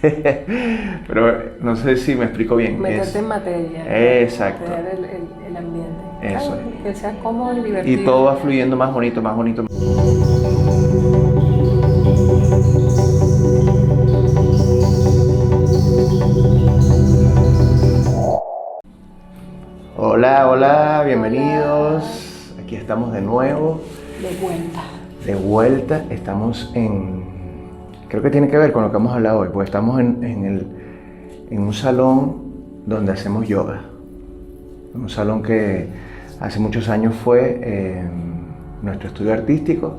Pero no sé si me explico bien. Meterte en materia. Exacto. Crear el ambiente. Eso Claro, es. que sea cómodo y Y divertido. todo va fluyendo más bonito, más bonito. Hola, hola, bienvenidos. Aquí estamos de nuevo, De vuelta. de vuelta. Estamos creo que tiene que ver con lo que hemos hablado hoy, porque estamos en un salón donde hacemos yoga. Un salón que hace muchos años fue nuestro estudio artístico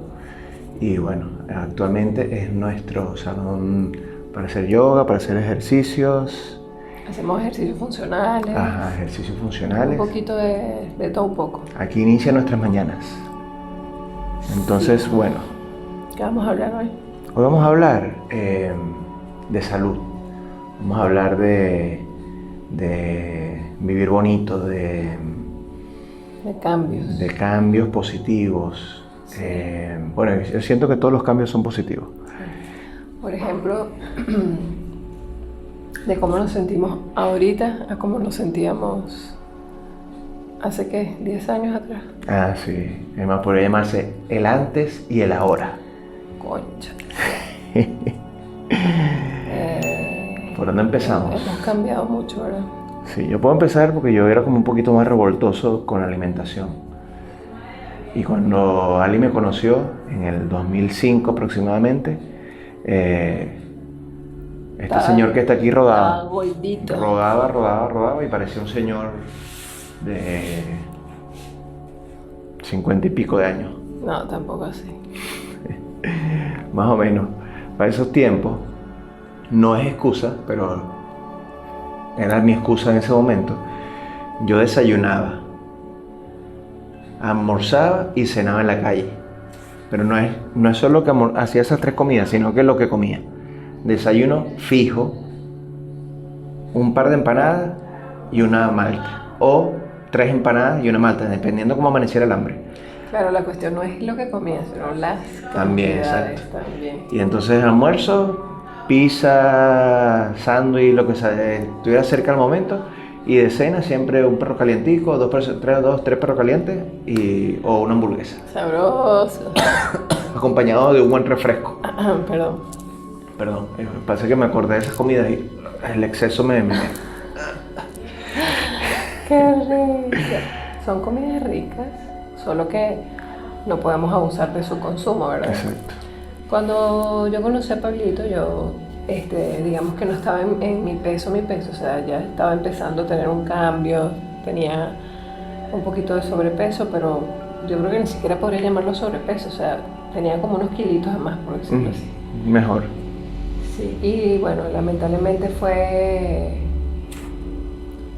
y bueno, actualmente es nuestro salón para hacer yoga, para hacer ejercicios. Hacemos ejercicios funcionales. Ajá, ejercicios Un funcionales. poquito de todo un poco. Aquí inicia nuestras mañanas. Entonces, Sí. bueno, ¿Qué vamos a hablar hoy? hoy vamos a hablar de salud. Vamos a hablar de vivir bonito, De cambios. de cambios positivos. Bueno, yo siento que todos los cambios son positivos. Por ejemplo, de cómo nos sentimos ahorita a cómo nos sentíamos hace, ¿qué? 10 años atrás. Ah, sí. Además, podría llamarse el antes y el ahora. Concha. ¿Por dónde empezamos? Hemos cambiado mucho, ¿verdad? Sí, yo puedo empezar porque yo era como un poquito más revoltoso con la alimentación. Y cuando Ali me conoció, en el 2005 aproximadamente, este señor que está aquí Estaba gordito. rodaba y parecía un señor de 50 y pico de años, No, tampoco así. más o menos. Para esos tiempos, no es excusa, pero era mi excusa en ese momento. Yo desayunaba, almorzaba y cenaba en la calle. Pero no es solo que hacía esas tres comidas, sino que es lo que comía. Desayuno fijo, un par de empanadas y una malta. O 3 empanadas y una malta, dependiendo cómo amaneciera el hambre. Claro, la cuestión no es lo que comías, sino las También, cantidades exacto. también. Y entonces almuerzo, pizza, sándwich, lo que estuviera cerca al momento. Y de cena siempre un perro calientico, tres perros calientes o una hamburguesa. Sabroso. Acompañado de un buen refresco. Perdón. Perdón, pasa que me acordé de esas comidas y el exceso me... Qué rico. Son comidas ricas, solo que no podemos abusar de su consumo, ¿verdad? Exacto. Cuando yo conocí a Pablito, yo, digamos que no estaba en mi peso, o sea, ya estaba empezando a tener un cambio, tenía un poquito de sobrepeso, pero yo creo que ni siquiera podría llamarlo sobrepeso, o sea, tenía como unos kilitos de más, por decirlo así. Mejor. Sí, y bueno, lamentablemente fue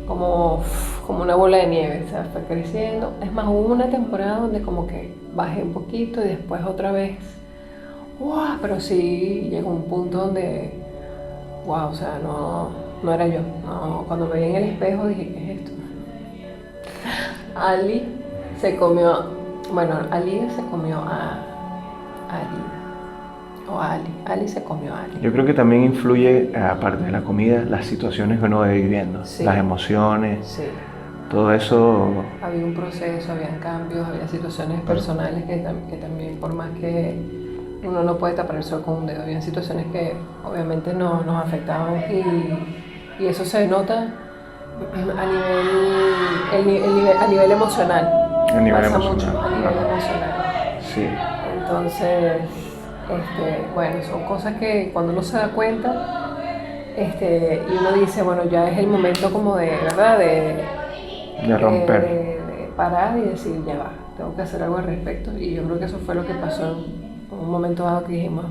como una bola de nieve, o sea, fue creciendo. Es más, hubo una temporada donde como que bajé un poquito y después otra vez, wow, pero sí llegó un punto donde, wow, o sea, no era yo. No, cuando me vi en el espejo dije, ¿qué es esto? Ali se comió a Ali. O a Ali. Ali se comió a Ali. Yo creo que también influye, aparte de la comida, las situaciones que uno va viviendo, Sí. las emociones, Sí. todo eso. Había un proceso, habían cambios, había situaciones personales que también, por más que uno no puede tapar el sol con un dedo, habían situaciones que obviamente nos afectaban y eso se nota a nivel emocional. A nivel Pasa emocional. mucho a nivel emocional. Sí. Entonces, bueno, son cosas que cuando uno se da cuenta, y uno dice, bueno, ya es el momento como de, ¿verdad? De romper. De parar y decir, ya va, tengo que hacer algo al respecto. Y yo creo que eso fue lo que pasó en un momento dado que dijimos,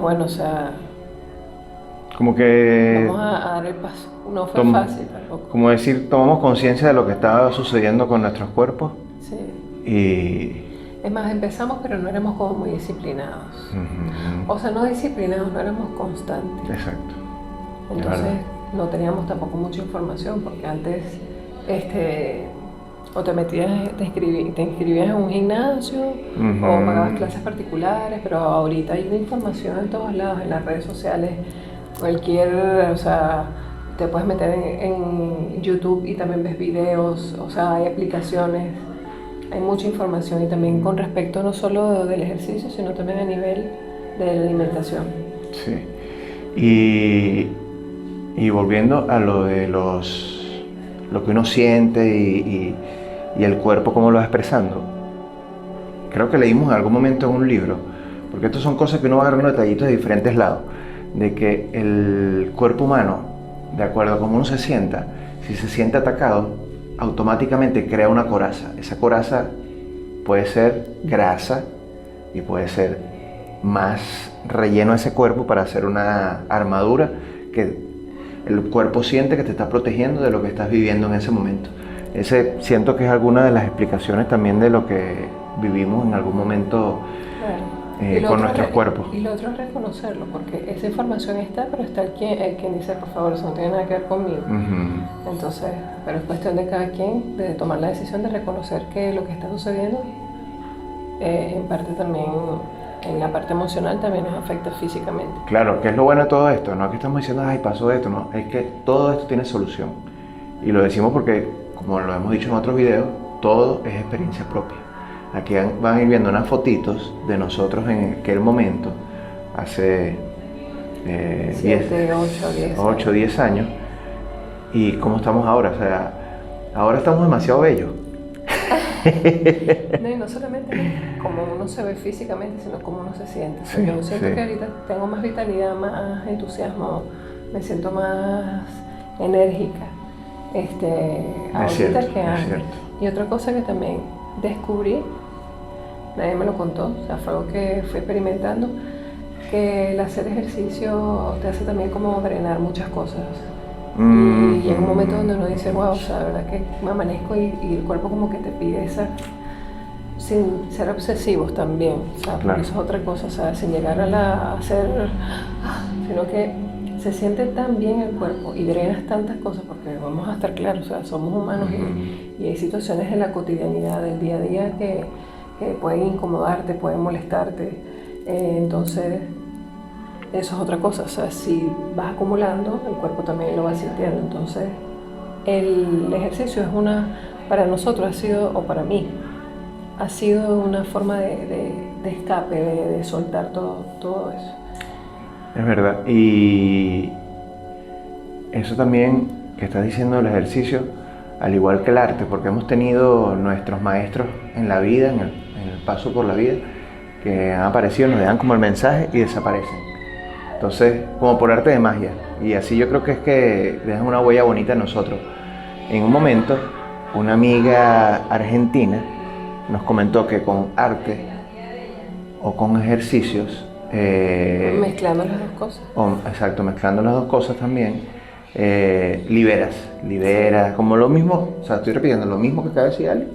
bueno, o sea, Como que, vamos a dar el paso. No fue fácil tampoco. como decir, tomamos conciencia de lo que estaba sucediendo con nuestros cuerpos Sí. y... Es más, empezamos, pero no éramos como muy disciplinados. O sea, no disciplinados, no éramos constantes. Exacto. Entonces, verdad. no teníamos tampoco mucha información, porque antes, o te inscribías en un gimnasio, o pagabas clases particulares, pero ahorita hay una información en todos lados, en las redes sociales, cualquier, o sea, te puedes meter en YouTube y también ves videos, o sea, hay aplicaciones, hay mucha información y también con respecto no solo del ejercicio, sino también a nivel de la alimentación. Sí. Y volviendo a lo de lo que uno siente y el cuerpo cómo lo va expresando, creo que leímos en algún momento en un libro, porque estas son cosas que uno va agarrando detallitos de diferentes lados, de que el cuerpo humano, de acuerdo a cómo uno se sienta, si se siente atacado, automáticamente crea una coraza. Esa coraza puede ser grasa y puede ser más relleno de ese cuerpo para hacer una armadura que el cuerpo siente que te está protegiendo de lo que estás viviendo en ese momento. Siento que es alguna de las explicaciones también de lo que vivimos en algún momento. Claro. Con nuestros cuerpos. Y lo otro es reconocerlo, porque esa información está, pero está el quien dice, por favor, eso no tiene nada que ver conmigo. Entonces, pero es cuestión de cada quien de tomar la decisión de reconocer que lo que está sucediendo, en parte también, en la parte emocional también nos afecta físicamente. Claro, que es lo bueno de todo esto, no es que estamos diciendo, ay, pasó esto, no, es que todo esto tiene solución. Y lo decimos porque, como lo hemos dicho en otros videos, todo es experiencia propia. Aquí van a ir viendo unas fotitos de nosotros en aquel momento, hace 8 o 10 años, y cómo estamos ahora. O sea, ahora estamos demasiado bellos. No, y no solamente como uno se ve físicamente, sino como uno se siente. Sí, yo siento que ahorita tengo más vitalidad, más entusiasmo, me siento más enérgica ahorita que antes. Y otra cosa que también descubrí, nadie me lo contó, o sea, fue algo que fui experimentando, que el hacer ejercicio te hace también como drenar muchas cosas. Y llega un momento donde uno dice, wow, o sea, la verdad que me amanezco y el cuerpo como que te pide esa, sin ser obsesivos también, o sea, porque eso es otra cosa, o sea, sin llegar a hacer, sino que se siente tan bien el cuerpo y drenas tantas cosas, porque vamos a estar claros, o sea, somos humanos y hay situaciones en la cotidianidad del día a día que pueden incomodarte, pueden molestarte, entonces eso es otra cosa, o sea, si vas acumulando, el cuerpo también lo va sintiendo, entonces el ejercicio es para nosotros ha sido, o para mí, ha sido una forma de escape, de soltar todo eso. Es verdad, y eso también que estás diciendo del ejercicio, al igual que el arte, porque hemos tenido nuestros maestros en la vida, en el paso por la vida, que han aparecido, nos dejan como el mensaje y desaparecen. Entonces, como por arte de magia, y así yo creo que es que dejan una huella bonita en nosotros. En un momento, una amiga argentina nos comentó que con arte o con ejercicios, mezclando las dos cosas. Exacto, mezclando las dos cosas también, liberas, como lo mismo, o sea, estoy repitiendo lo mismo que acaba de decir Ale,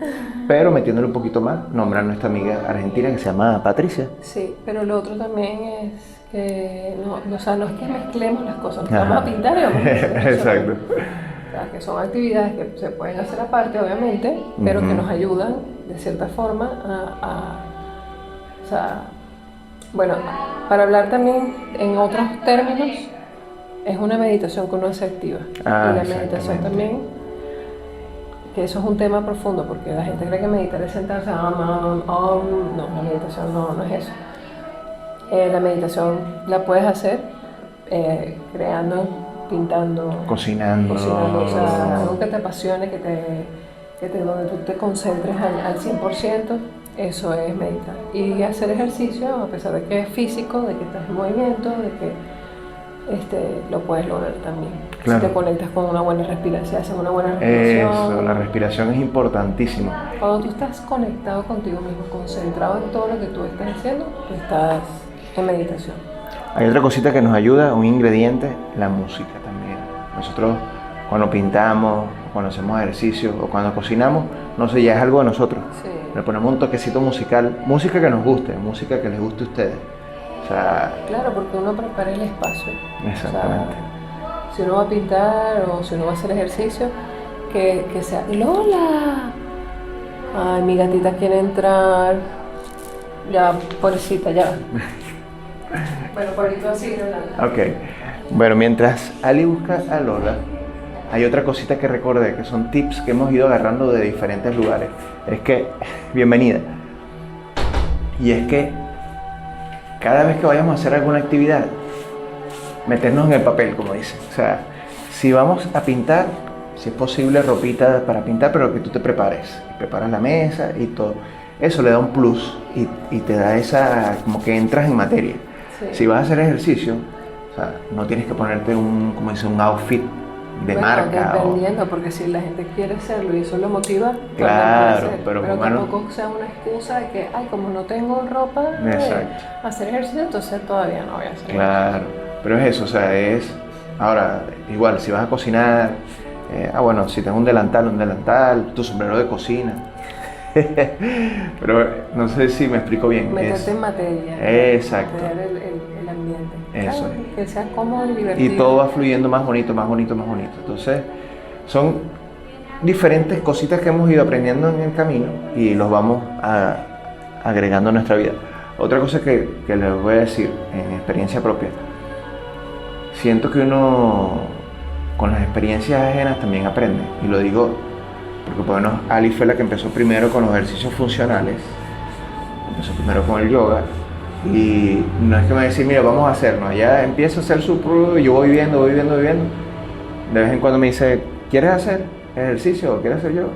pero metiéndole un poquito más, nombrar a nuestra amiga argentina que se llama Patricia. Sí, pero lo otro también es que no es que mezclemos las cosas, vamos a pintar y vamos a hacer. Exacto. O sea, que son actividades que se pueden hacer aparte, obviamente, pero que nos ayudan de cierta forma o sea, bueno, para hablar también en otros términos, es una meditación que uno hace activa. Y la meditación también, que eso es un tema profundo, porque la gente cree que meditar es sentarse, no, la meditación no es eso. La meditación la puedes hacer creando, pintando, cocinando, o sea, algo que te apasione, donde tú te concentres al 100%, eso es meditar. Y hacer ejercicio, a pesar de que es físico, de que estás en movimiento, de que lo puedes lograr también. Claro. Si te conectas con una buena respiración, si haces una buena respiración. Eso, la respiración es importantísima. Cuando tú estás conectado contigo mismo, concentrado en todo lo que tú estás haciendo, tú estás en meditación. Hay otra cosita que nos ayuda, un ingrediente, la música también. Nosotros cuando pintamos, cuando hacemos ejercicio o cuando cocinamos, no sé, ya es algo de nosotros. Sí. Le ponemos un toquecito musical, música que nos guste, música que les guste a ustedes. O sea, claro, porque uno prepara el espacio. Exactamente. O sea, si uno va a pintar o si uno va a hacer ejercicio, que sea ¡Lola! Ay, mi gatita quiere entrar. Ya, pobrecita, ya. Bueno, Pablito, sigue hablando. Ok. Bueno, mientras Ali busca a Lola, hay otra cosita que recordé, que son tips que hemos ido agarrando de diferentes lugares. Es que, bienvenida. Y es que cada vez que vayamos a hacer alguna actividad, meternos en el papel, como dicen. O sea, si vamos a pintar, si es posible, ropita para pintar, pero que tú te prepares. Preparas la mesa y todo. Eso le da un plus y te da esa, como que entras en materia. Sí. Si vas a hacer ejercicio, o sea, no tienes que ponerte como dice, un outfit de marca. Dependiendo, porque si la gente quiere hacerlo y eso lo motiva, claro, pero tampoco sea una excusa de que, ay, como no tengo ropa de hacer ejercicio, entonces todavía no voy a hacer claro, pero es eso, o sea, ahora, igual, si vas a cocinar, bueno, si tengo un delantal, tu sombrero de cocina. Pero no sé si me explico bien. Meterte en materia. Exacto. Crear el ambiente. Eso claro, es. que sea cómodo y divertido. Y todo va fluyendo más bonito, más bonito, más bonito. Entonces, son diferentes cositas que hemos ido aprendiendo en el camino y los vamos agregando a nuestra vida. Otra cosa que les voy a decir en experiencia propia. Siento que uno con las experiencias ajenas también aprende. Y lo digo porque por lo menos Ali fue la que empezó primero con los ejercicios funcionales, empezó primero con el yoga, y no es que me va a decir, mira, vamos a hacerlo, ya empieza a hacer su prueba, y yo voy viendo, de vez en cuando me dice, ¿quieres hacer ejercicio o quieres hacer yoga?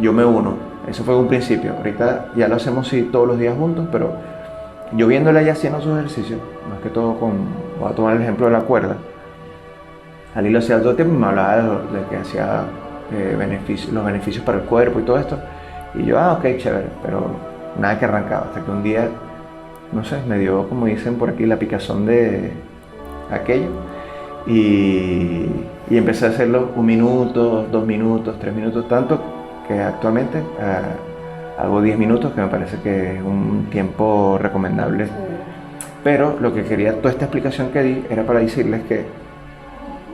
Yo me uno, eso fue un principio, ahorita ya lo hacemos sí, todos los días juntos, pero yo viéndola ya haciendo sus ejercicios, más que todo voy a tomar el ejemplo de la cuerda, Ali lo hacía todo el tiempo y me hablaba de que hacía los beneficios para el cuerpo y todo esto, y yo, ok, chévere, pero nada que arrancaba, hasta que un día, no sé, me dio, como dicen por aquí, la picazón de aquello, y empecé a hacerlo 1 minuto, 2 minutos, 3 minutos, tanto que actualmente hago 10 minutos, que me parece que es un tiempo recomendable. Sí. Pero lo que quería, toda esta explicación que di, era para decirles que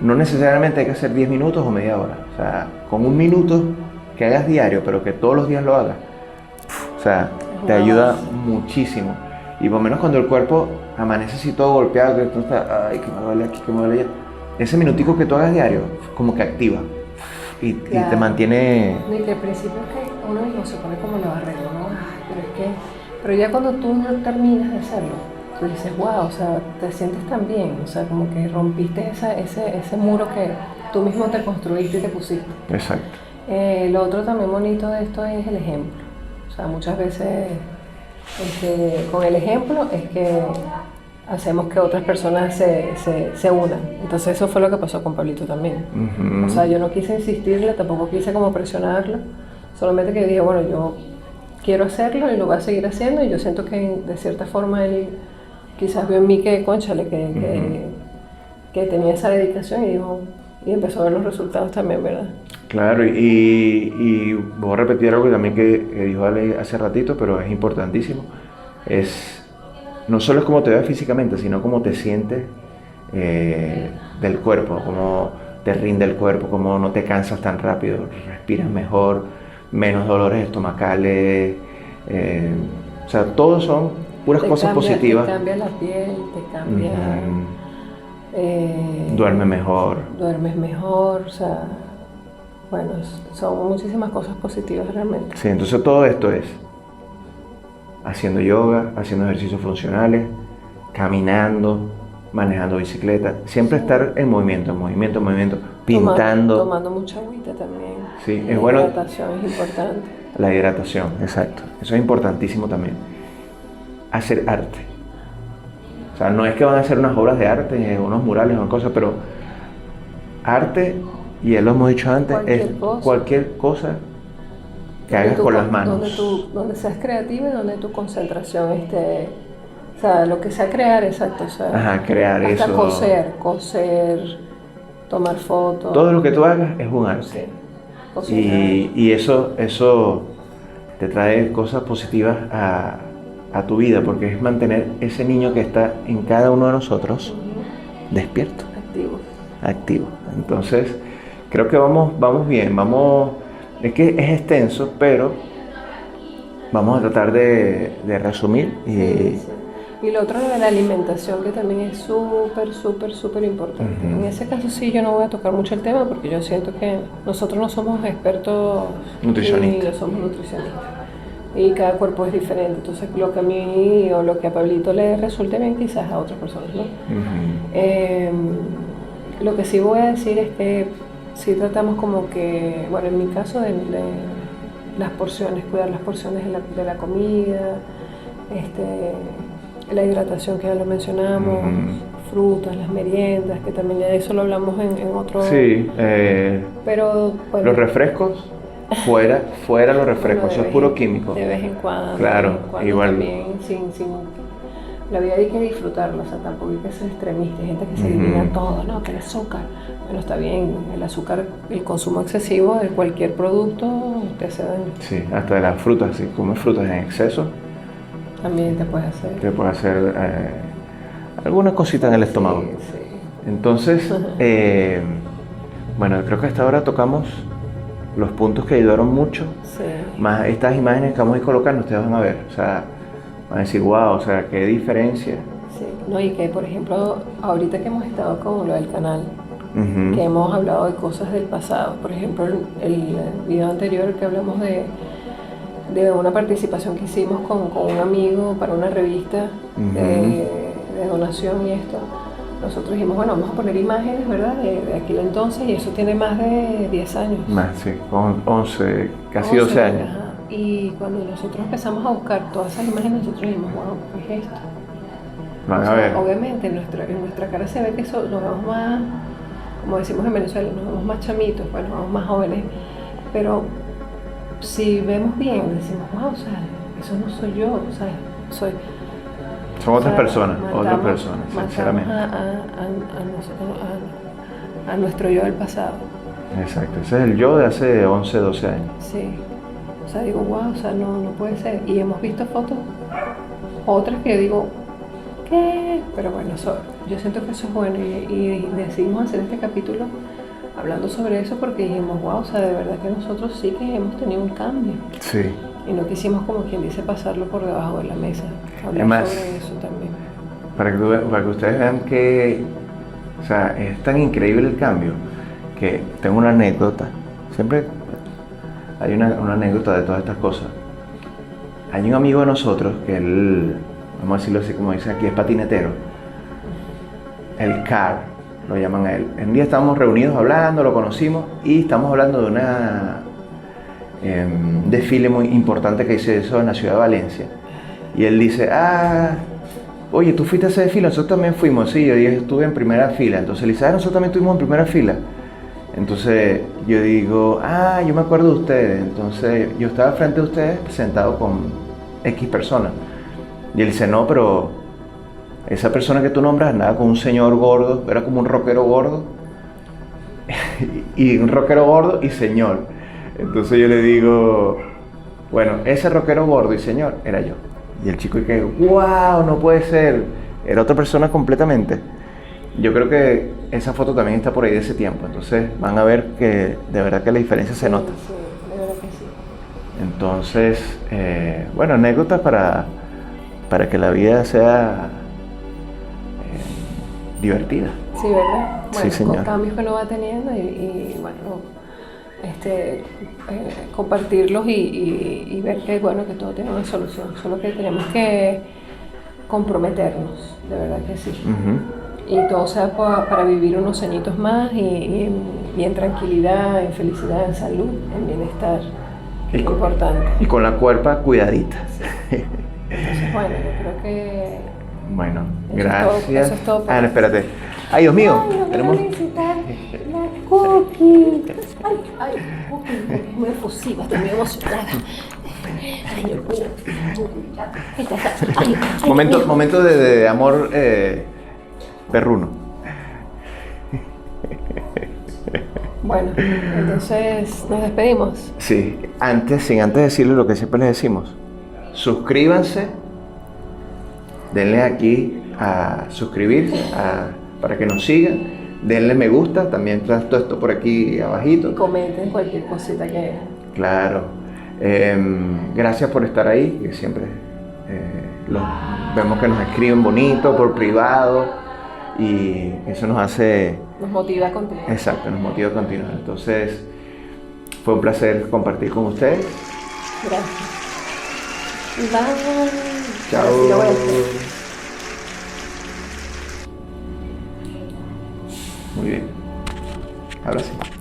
no necesariamente hay que hacer 10 minutos o media hora. O sea, con 1 minuto que hagas diario, pero que todos los días lo hagas, o sea, te ayuda muchísimo. Y por lo menos cuando el cuerpo amanece así todo golpeado, que tú estás, ay, que me duele aquí, que me duele allá, ese minutico que tú hagas diario, como que activa y te mantiene. Y que al principio es que uno mismo se pone como lo arreglo, ¿no? Pero ya cuando tú no terminas de hacerlo, tú dices, wow, o sea, te sientes tan bien, o sea, como que rompiste ese muro que tú mismo te construiste y te pusiste. Exacto. Lo otro también bonito de esto es el ejemplo. O sea, muchas veces con el ejemplo es que hacemos que otras personas se unan. Entonces eso fue lo que pasó con Pablito también. Uh-huh. O sea, yo no quise insistirle, tampoco quise como presionarlo, solamente que dije, bueno, yo quiero hacerlo y lo voy a seguir haciendo, y yo siento que de cierta forma él quizás vio en mí que, cónchale, que tenía esa dedicación y empezó a ver los resultados también, ¿verdad? Claro, y voy a repetir algo también que dijo Ale hace ratito, pero es importantísimo. No solo es cómo te ves físicamente, sino cómo te sientes del cuerpo, cómo te rinde el cuerpo, cómo no te cansas tan rápido, respiras mejor, menos dolores estomacales, o sea, todos son puras cosas positivas. Te cambia la piel, te cambia... Duermes mejor. Duermes mejor, o sea... Bueno, son muchísimas cosas positivas realmente. Sí, entonces todo esto es haciendo yoga, haciendo ejercicios funcionales, caminando, manejando bicicleta, siempre estar en movimiento, pintando. Tomando mucha agüita también. Sí, es bueno. La hidratación es importante. La hidratación, exacto. Eso es importantísimo también. Hacer arte. O sea, no es que van a hacer unas obras de arte, unos murales o cosas, pero arte, y ya lo hemos dicho antes, cualquier cosa que hagas con las manos. Donde seas creativo y donde tu concentración esté, o sea, lo que sea crear, exacto, o sea, ajá, crear hasta eso. Coser, tomar fotos. Todo lo que tú hagas es un arte. Sí. Y eso te trae cosas positivas a tu vida, porque es mantener ese niño que está en cada uno de nosotros despierto. Activo. Entonces, creo que vamos bien, es que es extenso, pero vamos a tratar de resumir Y lo otro de la alimentación, que también es súper importante. En ese caso sí yo no voy a tocar mucho el tema porque yo siento que nosotros no somos expertos Nutricionistas. ni no somos nutricionistas. Y cada cuerpo es diferente. Entonces lo que a mí o lo que a Pablito le resulte bien quizás a otras personas, ¿no? Lo que sí voy a decir es que sí tratamos como que, bueno, en mi caso de las porciones, cuidar las porciones de la comida, la hidratación que ya lo mencionamos, frutas, las meriendas, que también de eso lo hablamos en otro... Sí, pero bueno, los refrescos, fuera los refrescos, bueno, eso es puro químico. De vez en cuando. Claro, de vez en cuando igual. También sin... La vida hay que disfrutarla, o sea, tampoco hay que ser extremista. Hay gente que se elimina todo, ¿no? Que el azúcar. Bueno, está bien, el azúcar, el consumo excesivo de cualquier producto te hace daño. Sí, hasta de las frutas, si comes frutas en exceso, También te puede hacer. te puede hacer alguna cosita en el estómago. Sí. Entonces, bueno, creo que hasta ahora tocamos los puntos que ayudaron mucho. Sí. Más estas imágenes que vamos a ir colocando, ustedes van a ver, o sea, van a decir, wow, o sea, qué diferencia. Sí, no, y que por ejemplo, ahorita que hemos estado con lo del canal, Ujú. que hemos hablado de cosas del pasado, por ejemplo, el video anterior que hablamos de una participación que hicimos con un amigo para una revista de donación y esto, nosotros dijimos, bueno, vamos a poner imágenes, ¿verdad?, de aquel entonces, y eso tiene más de 10 años. Más, sí, 11, casi 12 años. Ajá. Y cuando nosotros empezamos a buscar todas esas imágenes, nosotros dijimos, wow, ¿qué es esto? Van O a sea, ver. obviamente en nuestra cara se ve que nos vemos más, como decimos en Venezuela, nos vemos más chamitos, pues nos vemos más jóvenes, pero si vemos bien, decimos, wow, o sea, eso no soy yo, o sea, soy... Son otras personas, matamos sinceramente. a nuestro yo del pasado. Exacto, ese es el yo de hace 11, 12 años. Sí, o sea, digo, wow, o sea, no puede ser. Y hemos visto fotos, otras que yo digo, ¿qué? Pero bueno, yo siento que eso es bueno y decidimos hacer este capítulo hablando sobre eso porque dijimos, wow, o sea, de verdad que nosotros sí que hemos tenido un cambio. Sí. Y no quisimos, como quien dice, pasarlo por debajo de la mesa. Hablar Además, sobre eso también. Para que ustedes vean que, o sea, es tan increíble el cambio que tengo una anécdota. Siempre hay una anécdota de todas estas cosas. Hay un amigo de nosotros que él, vamos a decirlo así como dicen aquí, es patinetero. El CAR, lo llaman a él. Un día estábamos reunidos hablando, lo conocimos y estamos hablando de una desfile muy importante que hizo eso en la ciudad de Valencia. Y él dice, oye, ¿tú fuiste a ese desfile? Nosotros también fuimos, sí, yo estuve en primera fila. Entonces él dice, nosotros también estuvimos en primera fila. Entonces yo digo, yo me acuerdo de ustedes. Entonces yo estaba frente a ustedes sentado con X personas. Y él dice, no, pero esa persona que tú nombras andaba con un señor gordo, era como un rockero gordo. Y un rockero gordo y señor. Entonces yo le digo, bueno, ese rockero gordo y señor era yo. Y el chico que, wow, no puede ser, era otra persona completamente. Yo creo que esa foto también está por ahí de ese tiempo, entonces van a ver que de verdad que la diferencia se nota. Sí, de verdad que sí. Entonces, bueno, anécdotas para que la vida sea divertida. Sí, ¿verdad? Bueno, Sí, señor. con cambios que uno va teniendo y bueno, compartirlos y ver que, bueno, que todo tiene una solución. Solo que tenemos que comprometernos, de verdad que sí. Y todo sea para vivir unos añitos más y en tranquilidad, en felicidad, en salud, en bienestar, que es importante. Y con la cuerpa cuidadita. Entonces, bueno, yo creo que... Bueno, Eso gracias. eso es todo. No, espérate. Ay, Dios mío. Ay, no tenemos... quiero visitar la Cookie. Ay, Cookie, es muy efusiva, estoy muy emocionada. Ay, Dios mío. Momento de amor perruno. Bueno, entonces nos despedimos. Sí, sin antes decirle lo que siempre les decimos. Suscríbanse. Denle aquí a suscribirse para que nos sigan. Denle me gusta, también trae todo esto por aquí abajito. Y comenten cualquier cosita que... Claro. Gracias por estar ahí, que siempre vemos que nos escriben bonito por privado y eso nos hace... Nos motiva a continuar. Exacto, nos motiva a continuar. Entonces, fue un placer compartir con ustedes. Gracias. Bye. Chao. Ahora sí lo voy a hacer. Muy bien. Ahora sí.